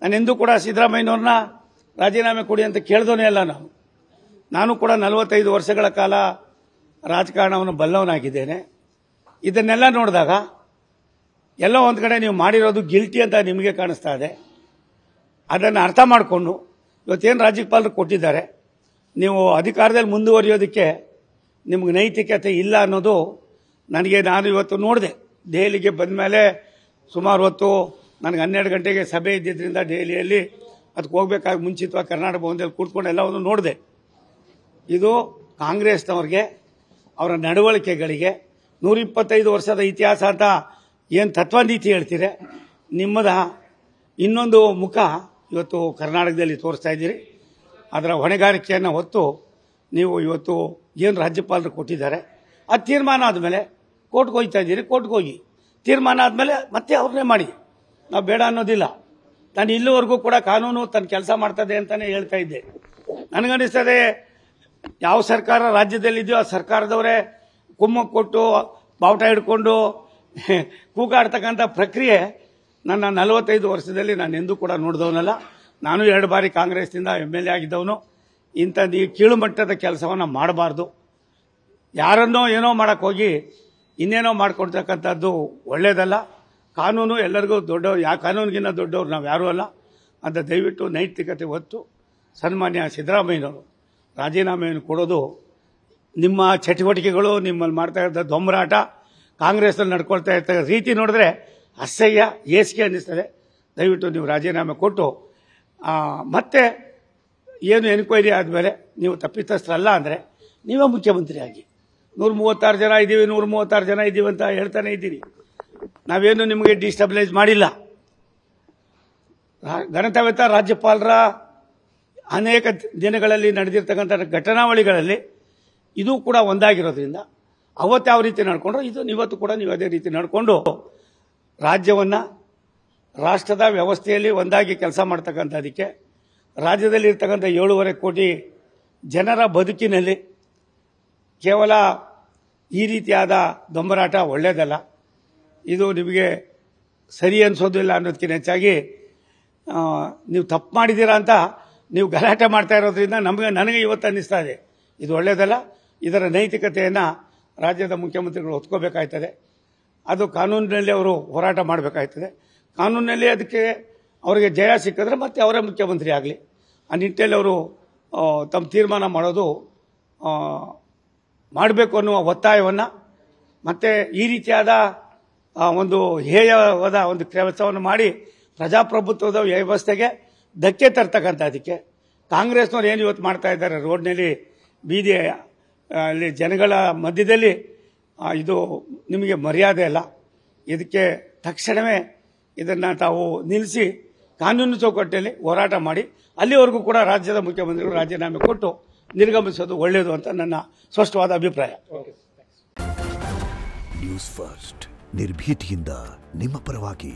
ನಾನೆಂದೂ ಕೂಡ ಸಿದ್ದರಾಮಯ್ಯನವ್ರನ್ನ ರಾಜೀನಾಮೆ ಕೊಡಿ ಅಂತ ಕೇಳ್ದೋನೇ ಅಲ್ಲ. ನಾನು ಕೂಡ 45 ವರ್ಷಗಳ ಕಾಲ ರಾಜಕಾರಣವನ್ನು ಬಲ್ಲವನಾಗಿದ್ದೇನೆ. ಇದನ್ನೆಲ್ಲ ನೋಡಿದಾಗ ಎಲ್ಲೋ ಒಂದು ಕಡೆ ನೀವು ಮಾಡಿರೋದು ಗಿಲ್ಟಿ ಅಂತ ನಿಮಗೆ ಕಾಣಿಸ್ತಾ ಇದೆ. ಅದನ್ನು ಅರ್ಥ ಮಾಡಿಕೊಂಡು ಇವತ್ತೇನು ರಾಜ್ಯಪಾಲರು ಕೊಟ್ಟಿದ್ದಾರೆ, ನೀವು ಅಧಿಕಾರದಲ್ಲಿ ಮುಂದುವರಿಯೋದಕ್ಕೆ ನಿಮ್ಗೆ ನೈತಿಕತೆ ಇಲ್ಲ ಅನ್ನೋದು ನಾನು ಇವತ್ತು ನೋಡಿದೆ. ದೆಹಲಿಗೆ ಬಂದ ಮೇಲೆ ಸುಮಾರು ಹೊತ್ತು ನನಗೆ 12 ಗಂಟೆಗೆ ಸಭೆ ಇದ್ದಿದ್ದರಿಂದ ದೆಹಲಿಯಲ್ಲಿ ಅದಕ್ಕೆ ಹೋಗಬೇಕಾಗಿ ಮುಂಚಿತವಾಗಿ ಕರ್ನಾಟಕ ಭವನದಲ್ಲಿ ಕೂತ್ಕೊಂಡು ಎಲ್ಲವನ್ನು ನೋಡಿದೆ. ಇದು ಕಾಂಗ್ರೆಸ್ನವ್ರಿಗೆ ಅವರ ನಡವಳಿಕೆಗಳಿಗೆ 125 ವರ್ಷದ ಇತಿಹಾಸ ಅಂತ ಏನು ತತ್ವನೀತಿ ಹೇಳ್ತೀರಿ, ನಿಮ್ಮದ ಇನ್ನೊಂದು ಮುಖ ಇವತ್ತು ಕರ್ನಾಟಕದಲ್ಲಿ ತೋರಿಸ್ತಾ ಇದ್ದೀರಿ. ಅದರ ಹೊಣೆಗಾರಿಕೆಯನ್ನು ಹೊತ್ತು ನೀವು ಇವತ್ತು ಏನು ರಾಜ್ಯಪಾಲರು ಕೊಟ್ಟಿದ್ದಾರೆ ಆ ತೀರ್ಮಾನ ಆದಮೇಲೆ ಕೋರ್ಟ್ಗೆ ಹೋಗ್ತಾ ಇದ್ದೀರಿ. ಕೋರ್ಟ್ಗೆ ಹೋಗಿ ತೀರ್ಮಾನ ಆದಮೇಲೆ ಮತ್ತೆ ಅವ್ರನ್ನೇ ಮಾಡಿ, ನಾವು ಬೇಡ ಅನ್ನೋದಿಲ್ಲ. ನಾನು ಇಲ್ಲಿವರೆಗೂ ಕೂಡ ಕಾನೂನು ತನ್ನ ಕೆಲಸ ಮಾಡ್ತದೆ ಅಂತಾನೆ ಹೇಳ್ತಾ ಇದ್ದೆ. ನನಗನ್ನಿಸ್ತದೆ ಯಾವ ಸರ್ಕಾರ ರಾಜ್ಯದಲ್ಲಿದೆಯೋ ಆ ಸರ್ಕಾರದವರೇ ಕುಮ್ಮಕ್ಕು ಕೊಟ್ಟು ಬಾವುಟ ಹಿಡ್ಕೊಂಡು ಕೂಗಾಡ್ತಕ್ಕಂಥ ಪ್ರಕ್ರಿಯೆ ನನ್ನ 45 ವರ್ಷದಲ್ಲಿ ನಾನು ಎಂದೂ ಕೂಡ ನೋಡಿದವನಲ್ಲ. ನಾನು 2 ಬಾರಿ ಕಾಂಗ್ರೆಸ್ನಿಂದ MLA ಆಗಿದ್ದವನು. ಇಂಥದ್ದು ಈ ಕೀಳು ಮಟ್ಟದ ಕೆಲಸವನ್ನು ಮಾಡಬಾರ್ದು. ಯಾರನ್ನೋ ಏನೋ ಮಾಡಕ್ಕೆ ಹೋಗಿ ಇನ್ನೇನೋ ಮಾಡ್ಕೊಳ್ತಕ್ಕಂಥದ್ದು ಒಳ್ಳೆಯದಲ್ಲ. ಕಾನೂನು ಎಲ್ಲರಿಗೂ ದೊಡ್ಡವ್ರು, ಯಾವ ಕಾನೂನಿಗಿನ್ನ ದೊಡ್ಡವ್ರು ನಾವು ಯಾರೂ ಅಲ್ಲ ಅಂತ ದಯವಿಟ್ಟು ನೈತಿಕತೆ ಹೊತ್ತು ಸನ್ಮಾನ್ಯ ಸಿದ್ದರಾಮಯ್ಯನವರು ರಾಜೀನಾಮೆಯನ್ನು ಕೊಡೋದು, ನಿಮ್ಮ ಚಟುವಟಿಕೆಗಳು, ನಿಮ್ಮಲ್ಲಿ ಮಾಡ್ತಾ ಇದ್ದ ದೊಂಬರಾಟ, ಕಾಂಗ್ರೆಸ್ನಲ್ಲಿ ನಡ್ಕೊಳ್ತಾ ಇರ್ತ ರೀತಿ ನೋಡಿದ್ರೆ ಅಸಹ್ಯ, ಹೇಸಿಗೆ ಅನ್ನಿಸ್ತದೆ. ದಯವಿಟ್ಟು ನೀವು ರಾಜೀನಾಮೆ ಕೊಟ್ಟು ಮತ್ತೆ ಏನು ಎನ್ಕ್ವೈರಿ ಆದಮೇಲೆ ನೀವು ತಪ್ಪಿತಸ್ಥರಲ್ಲ ಅಂದರೆ ನೀವೇ ಮುಖ್ಯಮಂತ್ರಿ ಆಗಿ. 136 ಜನ ಇದ್ದೀವಿ, 136 ಜನ ಇದ್ದೀವಿ ಅಂತ ಹೇಳ್ತಾನೆ ಇದ್ದೀರಿ. ನಾವೇನು ನಿಮಗೆ ಡಿಸ್ಟೆಬಿಲೈಸ್ ಮಾಡಿಲ್ಲ. ಗಣತಾಂತ್ರಿಕ ರಾಜ್ಯಪಾಲರ ಅನೇಕ ದಿನಗಳಲ್ಲಿ ನಡೆದಿರ್ತಕ್ಕಂಥ ಘಟನಾವಳಿಗಳಲ್ಲಿ ಇದು ಕೂಡ ಒಂದಾಗಿರೋದ್ರಿಂದ ಅವತ್ತು ಯಾವ ರೀತಿ ನಡ್ಕೊಂಡ್ರು ಇವತ್ತು ಕೂಡ ನೀವು ಅದೇ ರೀತಿ ನಡ್ಕೊಂಡು ರಾಜ್ಯವನ್ನು ರಾಷ್ಟ್ರದ ವ್ಯವಸ್ಥೆಯಲ್ಲಿ ಒಂದಾಗಿ ಕೆಲಸ ಮಾಡ್ತಕ್ಕಂಥದಕ್ಕೆ, ರಾಜ್ಯದಲ್ಲಿ ಇರ್ತಕ್ಕಂಥ 7.5 ಕೋಟಿ ಜನರ ಬದುಕಿನಲ್ಲಿ ಕೇವಲ ಈ ರೀತಿಯಾದ ದೊಂಬರಾಟ ಒಳ್ಳೆಯದಲ್ಲ. ಇದು ನಿಮಗೆ ಸರಿ ಅನಿಸೋದಿಲ್ಲ ಅನ್ನೋದಕ್ಕಿಂತ ಹೆಚ್ಚಾಗಿ ನೀವು ತಪ್ಪು ಮಾಡಿದ್ದೀರಾ ಅಂತ ನೀವು ಗಲಾಟೆ ಮಾಡ್ತಾ ಇರೋದ್ರಿಂದ ನನಗೆ ಇವತ್ತು ಅನ್ನಿಸ್ತಾ ಇದೆ ಇದು ಒಳ್ಳೆಯದಲ್ಲ. ಇದರ ನೈತಿಕತೆಯನ್ನು ರಾಜ್ಯದ ಮುಖ್ಯಮಂತ್ರಿಗಳು ಹೊತ್ಕೋಬೇಕಾಯ್ತದೆ. ಅದು ಕಾನೂನಿನಲ್ಲಿ ಅವರು ಹೋರಾಟ ಮಾಡಬೇಕಾಯ್ತದೆ. ಕಾನೂನಿನಲ್ಲಿ ಅದಕ್ಕೆ ಅವರಿಗೆ ಜಯ ಸಿಕ್ಕಿದ್ರೆ ಮತ್ತೆ ಅವರೇ ಮುಖ್ಯಮಂತ್ರಿ ಆಗಲಿ. ಆ ನಿಟ್ಟಿನಲ್ಲಿ ಅವರು ತಮ್ಮ ತೀರ್ಮಾನ ಮಾಡೋದು ಮಾಡಬೇಕು ಅನ್ನುವ ಒತ್ತಾಯವನ್ನು, ಮತ್ತೆ ಈ ರೀತಿಯಾದ ಒಂದು ಹೇಯವಾದ ಒಂದು ಕೆಲಸವನ್ನು ಮಾಡಿ ಪ್ರಜಾಪ್ರಭುತ್ವದ ವ್ಯವಸ್ಥೆಗೆ ಧಕ್ಕೆ ತರ್ತಕ್ಕಂಥದಕ್ಕೆ ಕಾಂಗ್ರೆಸ್ನವ್ರು ಏನು ಇವತ್ತು ಮಾಡ್ತಾ ಇದ್ದಾರೆ, ರೋಡ್ನಲ್ಲಿ ಬೀದಿ ಅಲ್ಲಿ ಜನಗಳ ಮಧ್ಯದಲ್ಲಿ, ಇದು ನಿಮಗೆ ಮರ್ಯಾದೆ ಅಲ್ಲ. ಇದಕ್ಕೆ ತಕ್ಷಣವೇ ಇದನ್ನು ತಾವು ನಿಲ್ಲಿಸಿ ಕಾನೂನು ಚೌಕಟ್ಟಲ್ಲಿ ಹೋರಾಟ ಮಾಡಿ ಅಲ್ಲಿವರೆಗೂ ಕೂಡ ರಾಜ್ಯದ ಮುಖ್ಯಮಂತ್ರಿಗಳು ರಾಜೀನಾಮೆ ಕೊಟ್ಟು ನಿರ್ಗಮಿಸೋದು ಒಳ್ಳೆಯದು ಅಂತ ನನ್ನ ಸ್ಪಷ್ಟವಾದ ಅಭಿಪ್ರಾಯ. ನ್ಯೂಸ್ ಫಸ್ಟ್ ನಿರ್ಭೀತಿಯಿಂದ ನಿಮ್ಮ ಪರವಾಗಿ.